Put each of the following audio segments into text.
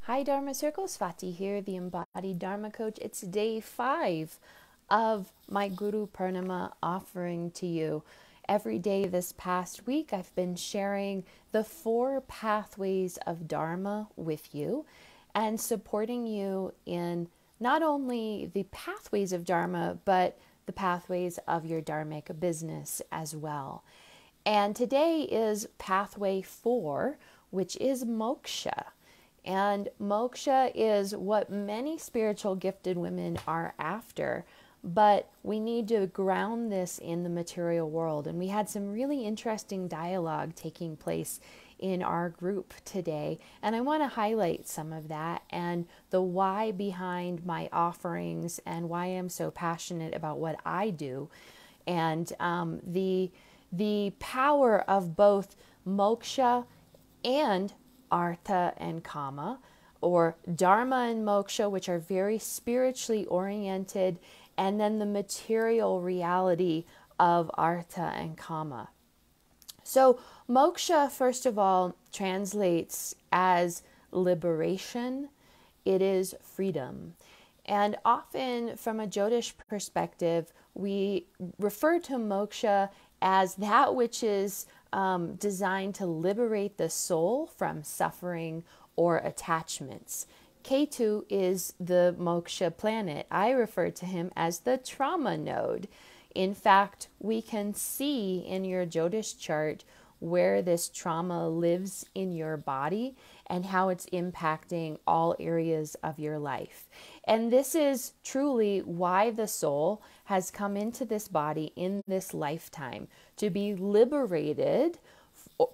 Hi Dharma Circle, Swati here, the Embodied Dharma Coach. It's day 5 of my Guru Purnima offering to you. Every day this past week, I've been sharing the 4 pathways of Dharma with you and supporting you in not only the pathways of Dharma, but the pathways of your dharmic business as well. And today is pathway 4, which is moksha. And moksha is what many spiritual gifted women are after, but we need to ground this in the material world. And we had some really interesting dialogue taking place in our group today. And I want to highlight some of that and the why behind my offerings and why I'm so passionate about what I do. And the power of both moksha and artha and kama, or dharma and moksha, which are very spiritually oriented, and then the material reality of artha and kama. So moksha, first of all, translates as liberation. It is freedom. And often from a Jyotish perspective, we refer to moksha as that which is designed to liberate the soul from suffering or attachments. Ketu is the moksha planet. I refer to him as the trauma node. In fact, we can see in your Jyotish chart where this trauma lives in your body and how it's impacting all areas of your life. And this is truly why the soul has come into this body in this lifetime, to be liberated,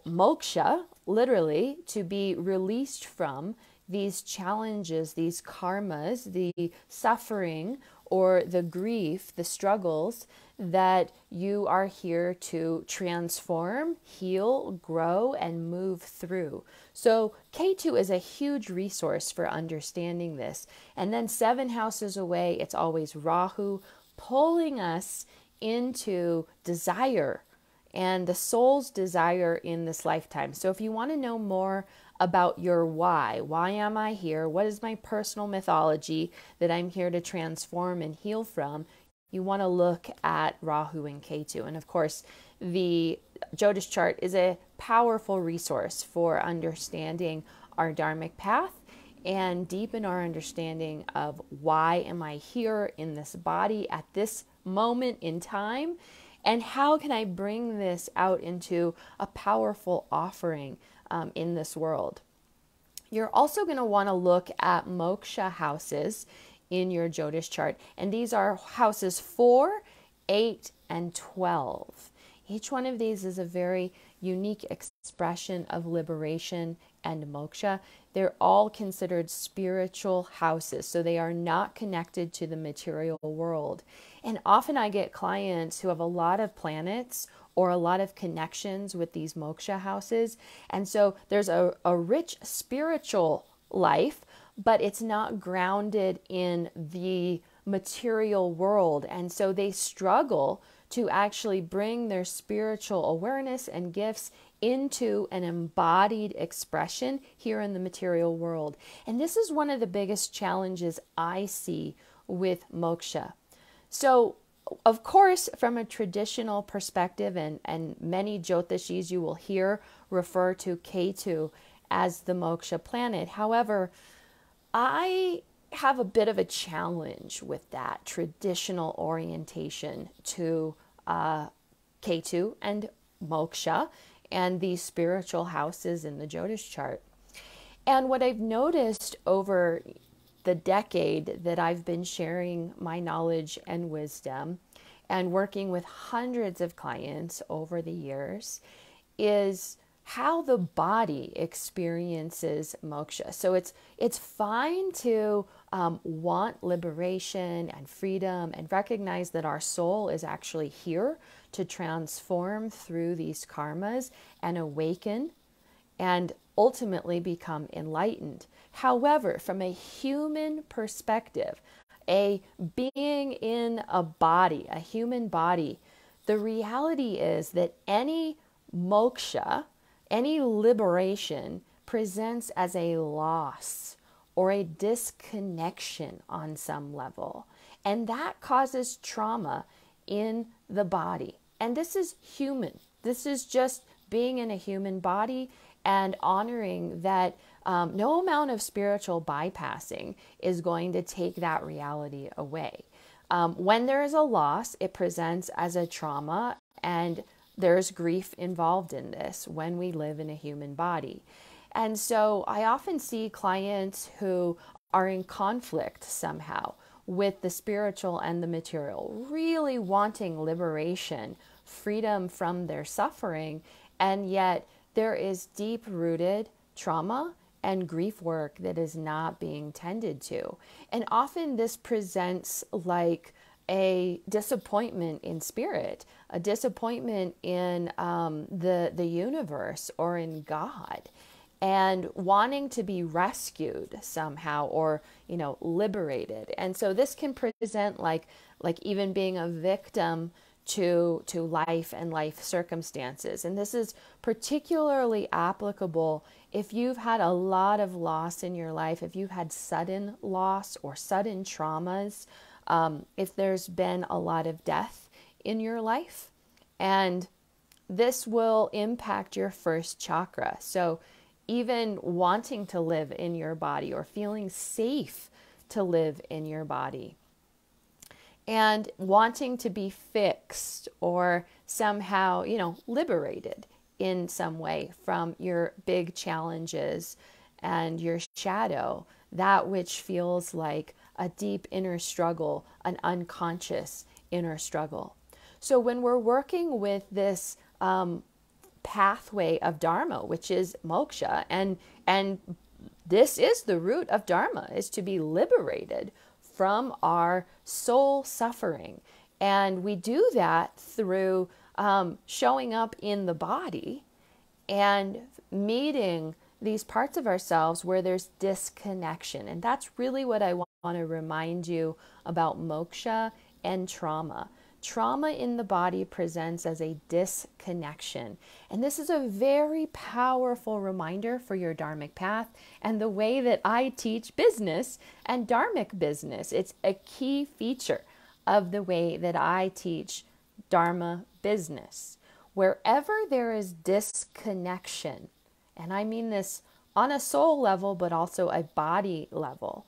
moksha, literally, to be released from these challenges, these karmas, the suffering or the grief, the struggles that you are here to transform, heal, grow, and move through. So K2 is a huge resource for understanding this. And then 7 houses away, it's always Rahu pulling us into desire and the soul's desire in this lifetime. So if you want to know more about your why am I here? What is my personal mythology that I'm here to transform and heal from? You want to look at Rahu and Ketu. And of course, the Jyotish chart is a powerful resource for understanding our dharmic path and deepen our understanding of why am I here in this body at this moment in time, and how can I bring this out into a powerful offering in this world. You're also going to want to look at Moksha houses in your Jyotish chart. And these are houses 4, 8, and 12. Each one of these is a very unique expression of liberation and moksha. They're all considered spiritual houses, so they are not connected to the material world. And often I get clients who have a lot of planets or a lot of connections with these moksha houses. And so there's a rich spiritual life, but it's not grounded in the material world. And so they struggle to actually bring their spiritual awareness and gifts into an embodied expression here in the material world. And this is one of the biggest challenges I see with moksha. So, of course, from a traditional perspective, and many Jyotishis you will hear refer to Ketu as the moksha planet. However, I have a bit of a challenge with that traditional orientation to Ketu and moksha and these spiritual houses in the Jyotish chart. And what I've noticed over the decade that I've been sharing my knowledge and wisdom and working with hundreds of clients over the years is how the body experiences moksha. So it's fine to want liberation and freedom and recognize that our soul is actually here to transform through these karmas and awaken and ultimately become enlightened. However, from a human perspective, a being in a body, a human body, the reality is that any moksha, any liberation presents as a loss or a disconnection on some level. And that causes trauma in the body. And this is human. This is just being in a human body and honoring that no amount of spiritual bypassing is going to take that reality away. When there is a loss, it presents as a trauma, and there's grief involved in this when we live in a human body. And so I often see clients who are in conflict somehow with the spiritual and the material, really wanting liberation, freedom from their suffering, and yet there is deep-rooted trauma and grief work that is not being tended to. And often this presents like a disappointment in spirit, a disappointment in the universe or in God, and wanting to be rescued somehow or, liberated. And so this can present like even being a victim to life and life circumstances. And this is particularly applicable if you've had a lot of loss in your life, if you've had sudden loss or sudden traumas, if there's been a lot of death in your life. And this will impact your first chakra. So even wanting to live in your body or feeling safe to live in your body, and wanting to be fixed or somehow, liberated in some way from your big challenges and your shadow, that which feels like a deep inner struggle, an unconscious inner struggle. So when we're working with this pathway of Dharma, which is moksha, and this is the root of Dharma, is to be liberated from our soul suffering. And we do that through showing up in the body and meeting these parts of ourselves where there's disconnection. And that's really what I want to remind you about moksha and trauma. Trauma in the body presents as a disconnection. And this is a very powerful reminder for your dharmic path and the way that I teach business and dharmic business. It's a key feature of the way that I teach dharma business. Wherever there is disconnection, and I mean this on a soul level, but also a body level.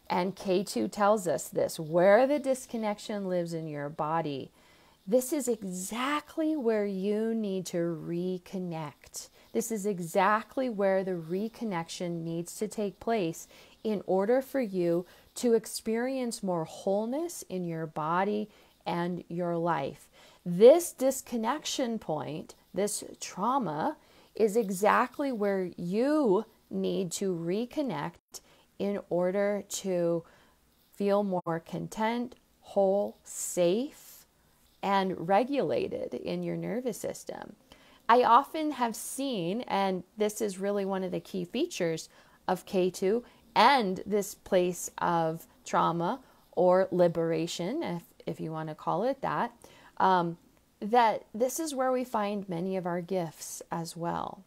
And K2 tells us this, where the disconnection lives in your body, this is exactly where you need to reconnect. This is exactly where the reconnection needs to take place in order for you to experience more wholeness in your body and your life. This disconnection point, this trauma, is exactly where you need to reconnect in order to feel more content, whole, safe, and regulated in your nervous system. I often have seen, and this is really one of the key features of K2 and this place of trauma or liberation, if you want to call it that, that this is where we find many of our gifts as well.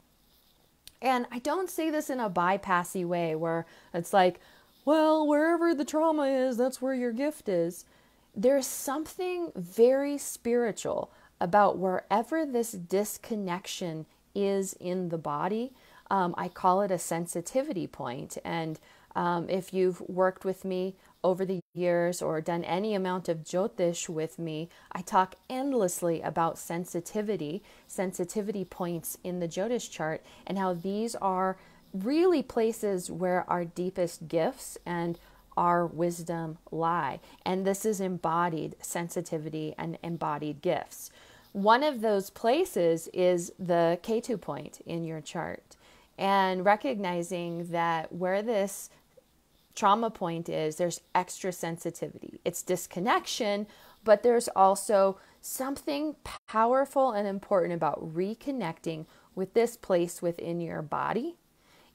And I don't say this in a bypassy way where it's like, well, wherever the trauma is, that's where your gift is. There's something very spiritual about wherever this disconnection is in the body. I call it a sensitivity point. And if you've worked with me over the years or done any amount of Jyotish with me, I talk endlessly about sensitivity points in the Jyotish chart, and how these are really places where our deepest gifts and our wisdom lie. And this is embodied sensitivity and embodied gifts. One of those places is the K2 point in your chart, and recognizing that where this trauma point is, there's extra sensitivity. It's disconnection, but there's also something powerful and important about reconnecting with this place within your body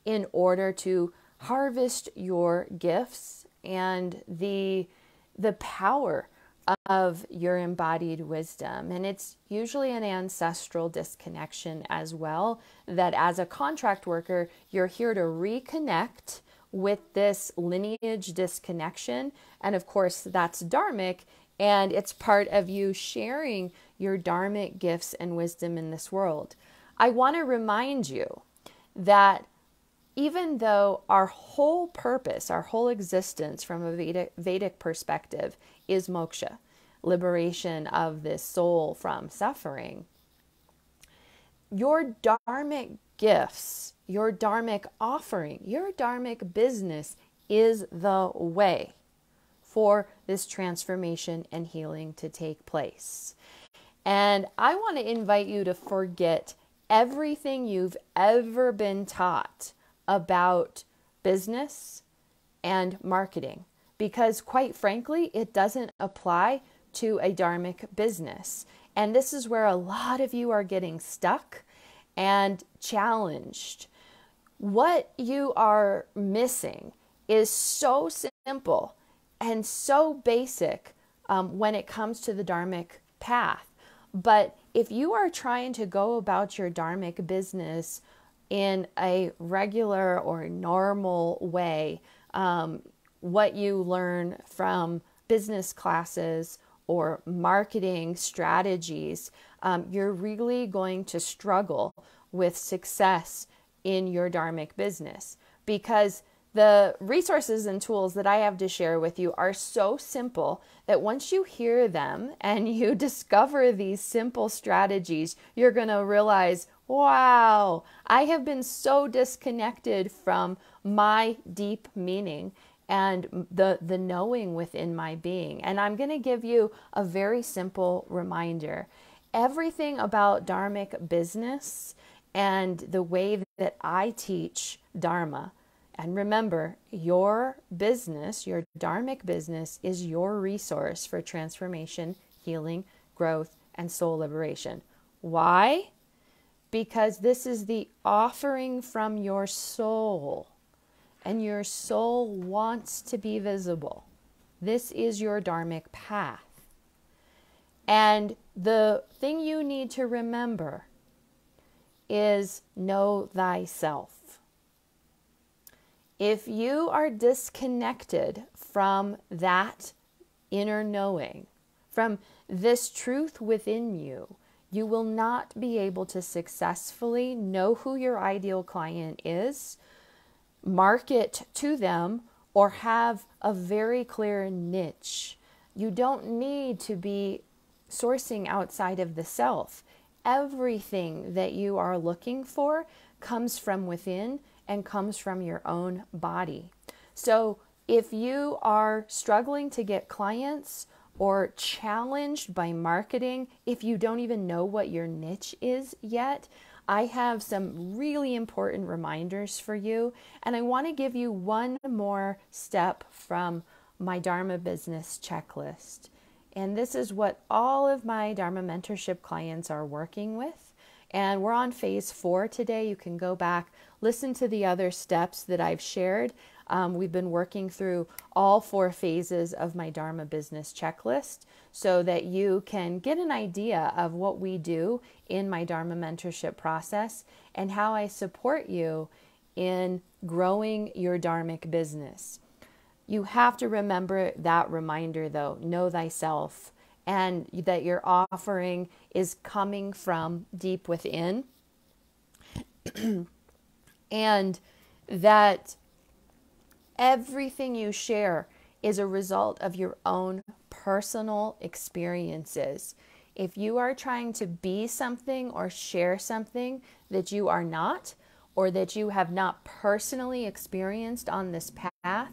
in order to harvest your gifts and the power of your embodied wisdom. And it's usually an ancestral disconnection as well, that as a contract worker, you're here to reconnect with this lineage disconnection. And of course, that's dharmic, and it's part of you sharing your dharmic gifts and wisdom in this world. I want to remind you that even though our whole purpose, our whole existence from a Vedic perspective is moksha, liberation of this soul from suffering, your dharmic gifts, your dharmic offering, your dharmic business is the way for this transformation and healing to take place. And I want to invite you to forget everything you've ever been taught about business and marketing, because quite frankly, it doesn't apply to a dharmic business. And this is where a lot of you are getting stuck and challenged. What you are missing is so simple and so basic when it comes to the dharmic path. But if you are trying to go about your dharmic business in a regular or normal way, what you learn from business classes or marketing strategies, you're really going to struggle with success in your dharmic business, because the resources and tools that I have to share with you are so simple that once you hear them and you discover these simple strategies, you're going to realize, wow, I have been so disconnected from my deep meaning and the knowing within my being. And I'm going to give you a very simple reminder. Everything about dharmic business and the way that I teach Dharma, and remember, your business, your dharmic business, is your resource for transformation, healing, growth, and soul liberation. Why? Because this is the offering from your soul, and your soul wants to be visible. This is your dharmic path. And the thing you need to remember is know thyself. If you are disconnected from that inner knowing, from this truth within you, you will not be able to successfully know who your ideal client is, market to them, or have a very clear niche. You don't need to be sourcing outside of the self. Everything that you are looking for comes from within and comes from your own body. So if you are struggling to get clients or challenged by marketing, if you don't even know what your niche is yet, I have some really important reminders for you. And I want to give you one more step from my Dharma business checklist. And this is what all of my Dharma mentorship clients are working with. And we're on phase 4 today. You can go back, listen to the other steps that I've shared. We've been working through all 4 phases of my Dharma business checklist so that you can get an idea of what we do in my Dharma mentorship process and how I support you in growing your dharmic business. You have to remember that reminder though, know thyself, and that your offering is coming from deep within, and that everything you share is a result of your own personal experiences. If you are trying to be something or share something that you are not, or that you have not personally experienced on this path,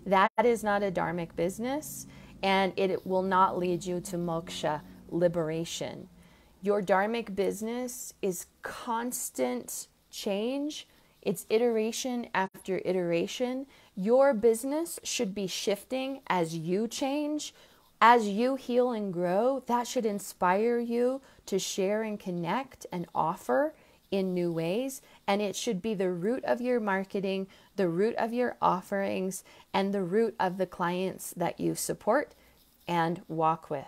that is not a dharmic business, and it will not lead you to moksha, liberation. Your dharmic business is constant change. It's iteration after iteration. Your business should be shifting as you change, as you heal and grow. That should inspire you to share and connect and offer in new ways. And it should be the root of your marketing, the root of your offerings, and the root of the clients that you support and walk with.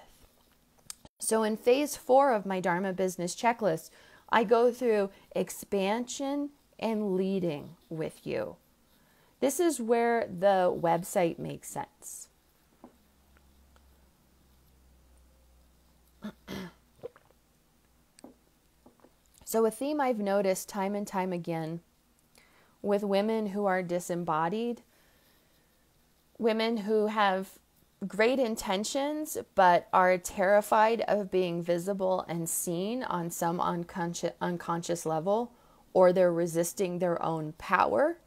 So in phase 4 of my Dharma business checklist, I go through expansion and leading with you. This is where the website makes sense. So a theme I've noticed time and time again with women who are disembodied, women who have great intentions but are terrified of being visible and seen on some unconscious level, or they're resisting their own power.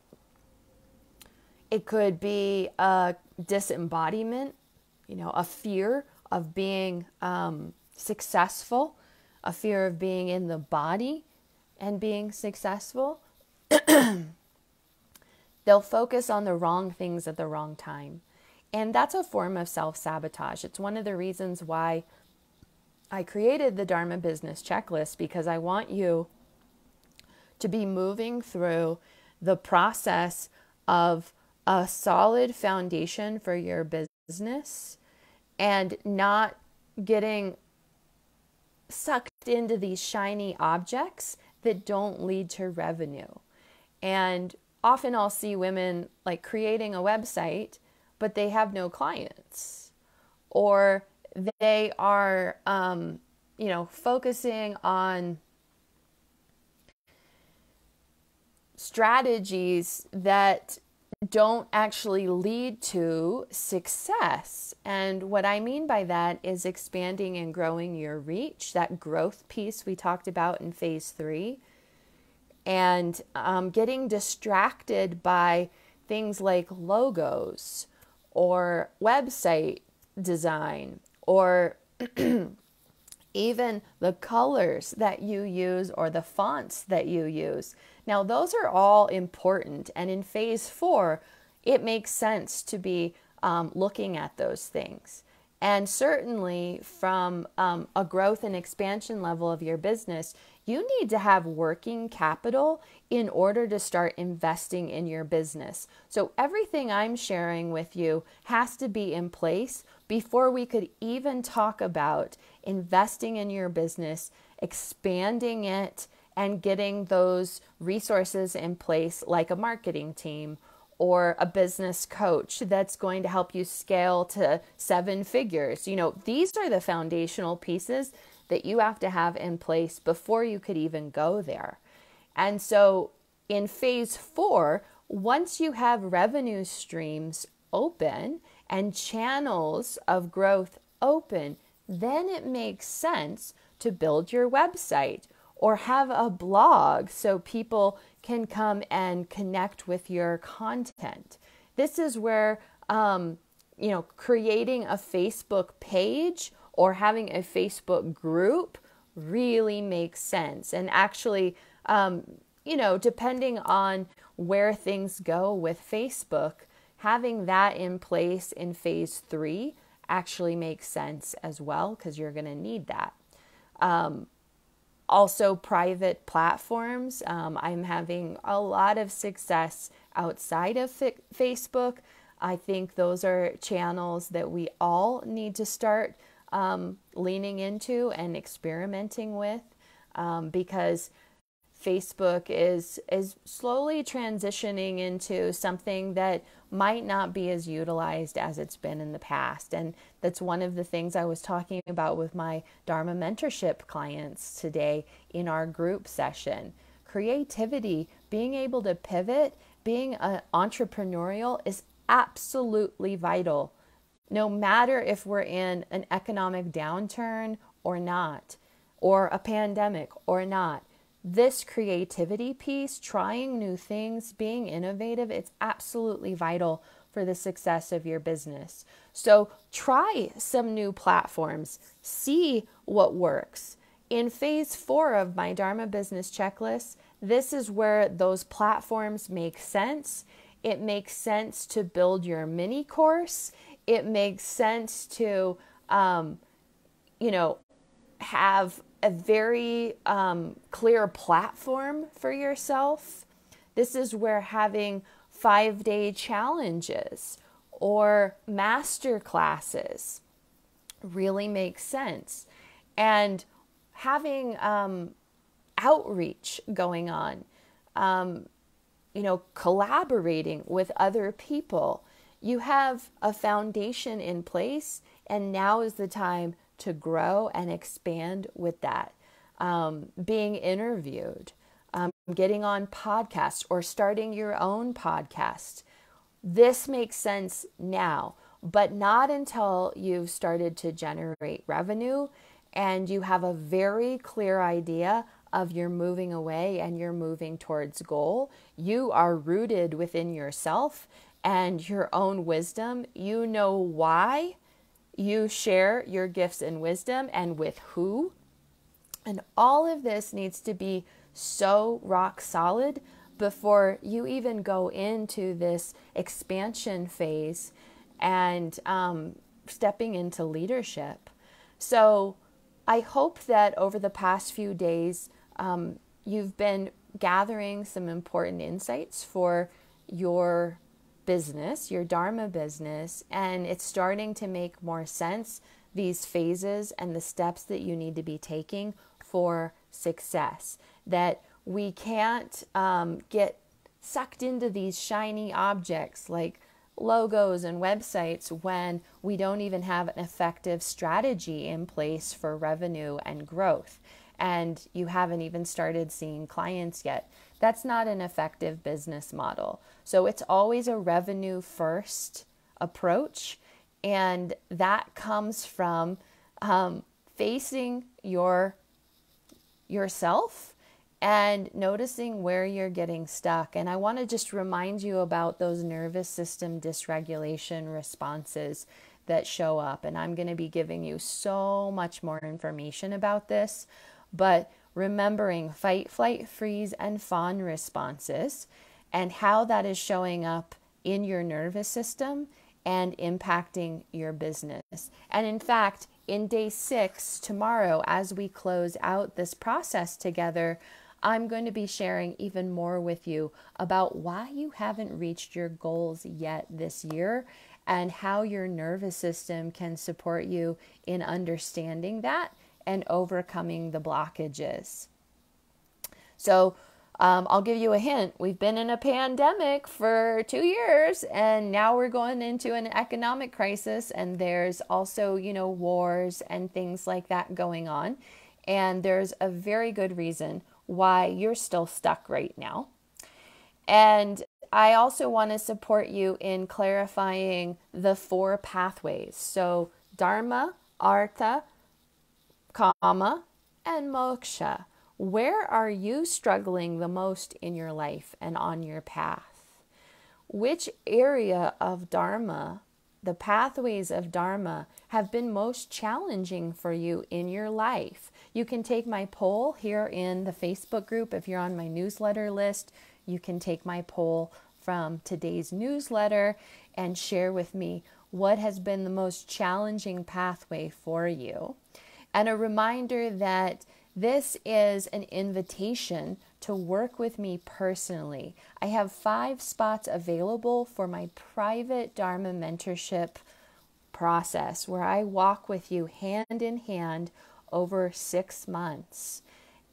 It could be a disembodiment, a fear of being successful, a fear of being in the body and being successful. They'll focus on the wrong things at the wrong time. And that's a form of self-sabotage. It's one of the reasons why I created the Dharma Business Checklist, because I want you to be moving through the process of a solid foundation for your business and not getting sucked into these shiny objects that don't lead to revenue. And often I'll see women like creating a website, but they have no clients, or they are, focusing on strategies that don't actually lead to success. And what I mean by that is expanding and growing your reach, that growth piece we talked about in phase 3, and getting distracted by things like logos or website design, or even the colors that you use or the fonts that you use. Now, those are all important. And in phase 4, it makes sense to be looking at those things. And certainly from a growth and expansion level of your business, you need to have working capital in order to start investing in your business. So everything I'm sharing with you has to be in place before we could even talk about investing in your business, expanding it, and getting those resources in place, like a marketing team or a business coach that's going to help you scale to 7 figures. These are the foundational pieces that you have to have in place before you could even go there. And so in phase 4, once you have revenue streams open and channels of growth open, then it makes sense to build your website or have a blog so people can come and connect with your content. This is where, creating a Facebook page or having a Facebook group really makes sense. And actually, depending on where things go with Facebook, having that in place in phase 3 actually makes sense as well, because you're going to need that. Also, private platforms. I'm having a lot of success outside of Facebook. I think those are channels that we all need to start leaning into and experimenting with, because Facebook is slowly transitioning into something that might not be as utilized as it's been in the past. And that's one of the things I was talking about with my Dharma mentorship clients today in our group session. Creativity, being able to pivot, being entrepreneurial is absolutely vital, no matter if we're in an economic downturn or not, or a pandemic or not. This creativity piece, trying new things, being innovative, it's absolutely vital for the success of your business. So try some new platforms, see what works. In phase 4 of my Dharma Business Checklist, this is where those platforms make sense. It makes sense to build your mini course. It makes sense to, have a very clear platform for yourself. This is where having 5-day challenges or master classes really makes sense. And having outreach going on. collaborating with other people. You have a foundation in place, and now is the time to grow and expand with that. Being interviewed, getting on podcasts, or starting your own podcast. This makes sense now, but not until you've started to generate revenue and you have a very clear idea of you're moving away and you're moving towards goal. You are rooted within yourself and your own wisdom. You know why you share your gifts and wisdom and with who. And all of this needs to be so rock solid before you even go into this expansion phase and stepping into leadership. So I hope that over the past few days, you've been gathering some important insights for your business, your Dharma business, and it's starting to make more sense, these phases and the steps that you need to be taking for success. That we can't get sucked into these shiny objects like logos and websites when we don't even have an effective strategy in place for revenue and growth, and you haven't even started seeing clients yet. That's not an effective business model. So it's always a revenue first approach, and that comes from facing yourself and noticing where you're getting stuck. And I want to just remind you about those nervous system dysregulation responses that show up. And I'm going to be giving you so much more information about this. But remembering fight, flight, freeze, and fawn responses and how that is showing up in your nervous system and impacting your business. And in fact, in day 6, tomorrow, as we close out this process together, I'm going to be sharing even more with you about why you haven't reached your goals yet this year and how your nervous system can support you in understanding that and overcoming the blockages. So I'll give you a hint. We've been in a pandemic for 2 years, and now we're going into an economic crisis, and there's also, wars and things like that going on. And there's a very good reason why you're still stuck right now. And I also want to support you in clarifying the 4 pathways. So Dharma, Artha, Kama, and Moksha. Where are you struggling the most in your life and on your path? Which area of Dharma, the pathways of Dharma, have been most challenging for you in your life? You can take my poll here in the Facebook group. If you're on my newsletter list, you can take my poll from today's newsletter and share with me what has been the most challenging pathway for you. And a reminder that this is an invitation to work with me personally. I have 5 spots available for my private Dharma mentorship process where I walk with you hand in hand over 6 months.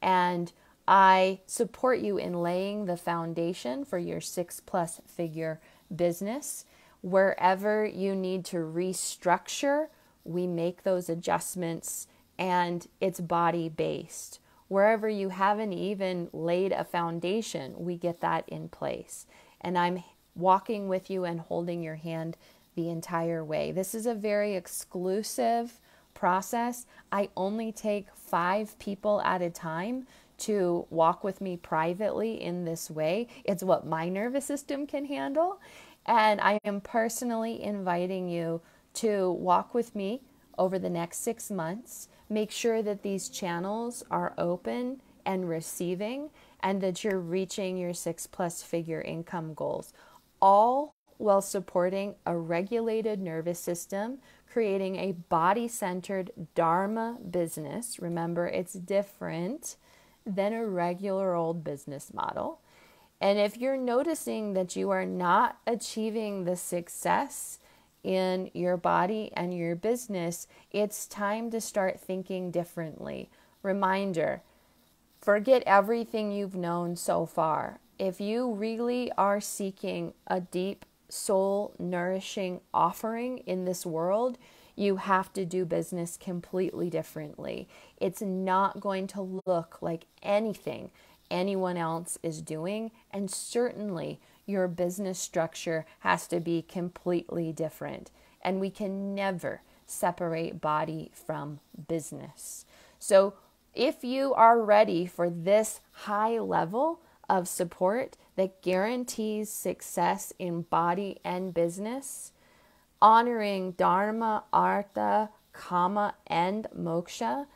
And I support you in laying the foundation for your 6+ figure business. Wherever you need to restructure, we make those adjustments, and it's body-based. Wherever you haven't even laid a foundation, we get that in place. And I'm walking with you and holding your hand the entire way. This is a very exclusive process. I only take 5 people at a time to walk with me privately in this way. It's what my nervous system can handle. And I am personally inviting you to walk with me over the next 6 months. Make sure that these channels are open and receiving, and that you're reaching your 6+ figure income goals, all while supporting a regulated nervous system, creating a body-centered Dharma business. Remember, it's different than a regular old business model. And if you're noticing that you are not achieving the success in your body and your business, it's time to start thinking differently. Reminder, forget everything you've known so far. If you really are seeking a deep soul nourishing offering in this world, you have to do business completely differently. It's not going to look like anything anyone else is doing, and certainly your business structure has to be completely different. And we can never separate body from business. So if you are ready for this high level of support that guarantees success in body and business, honoring Dharma, Artha, Kama, and Moksha,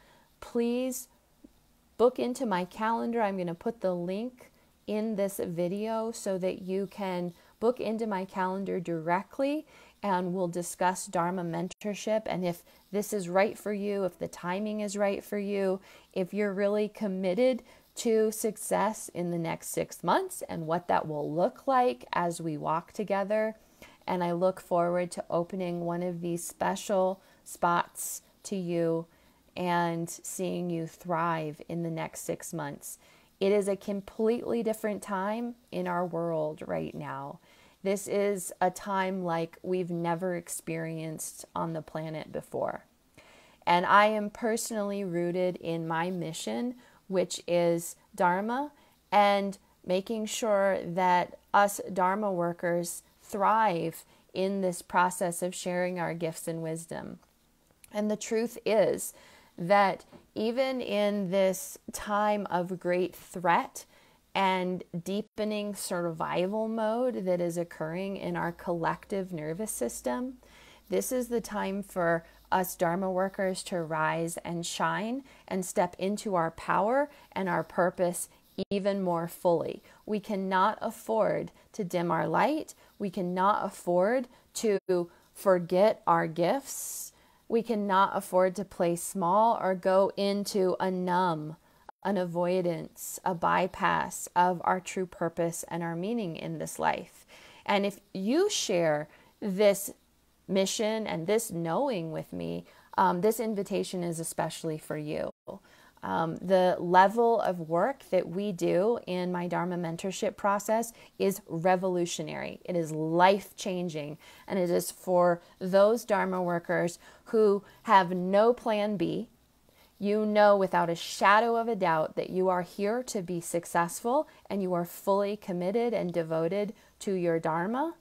please book into my calendar. I'm going to put the link in this video so that you can book into my calendar directly, and we'll discuss Dharma mentorship. And if this is right for you, if the timing is right for you, if you're really committed to success in the next 6 months and what that will look like as we walk together. And I look forward to opening one of these special spots to you and seeing you thrive in the next 6 months. It is a completely different time in our world right now. This is a time like we've never experienced on the planet before. And I am personally rooted in my mission, which is Dharma, and making sure that us Dharma workers thrive in this process of sharing our gifts and wisdom. And the truth is that even in this time of great threat and deepening survival mode that is occurring in our collective nervous system, this is the time for us Dharma workers to rise and shine and step into our power and our purpose even more fully. We cannot afford to dim our light. We cannot afford to forget our gifts. We cannot afford to play small or go into a numb, an avoidance, a bypass of our true purpose and our meaning in this life. And if you share this mission and this knowing with me, this invitation is especially for you. The level of work that we do in my Dharma mentorship process is revolutionary. It is life-changing, and it is for those Dharma workers who have no plan B. You know without a shadow of a doubt that you are here to be successful, and you are fully committed and devoted to your Dharma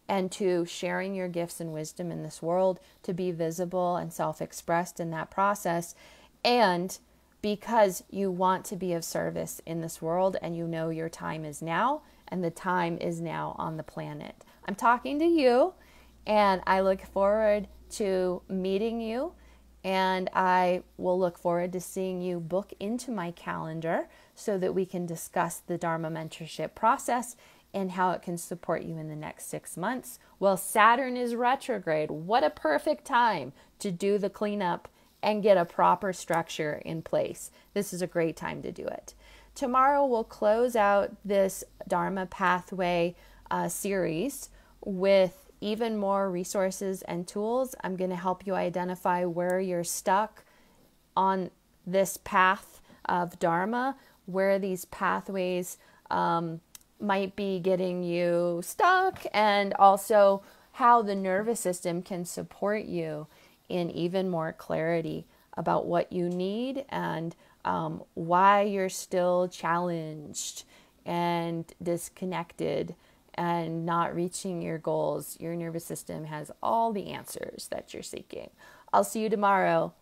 and to sharing your gifts and wisdom in this world, to be visible and self-expressed in that process, and because you want to be of service in this world, and you know your time is now, and the time is now on the planet. I'm talking to you, and I look forward to meeting you, and I will look forward to seeing you book into my calendar so that we can discuss the Dharma mentorship process and how it can support you in the next 6 months. Well, Saturn is retrograde. What a perfect time to do the cleanup and get a proper structure in place. This is a great time to do it. Tomorrow we'll close out this Dharma Pathway series with even more resources and tools. I'm going to help you identify where you're stuck on this path of Dharma, where these pathways might be getting you stuck, and also how the nervous system can support you in even more clarity about what you need and why you're still challenged and disconnected and not reaching your goals. Your nervous system has all the answers that you're seeking. I'll see you tomorrow.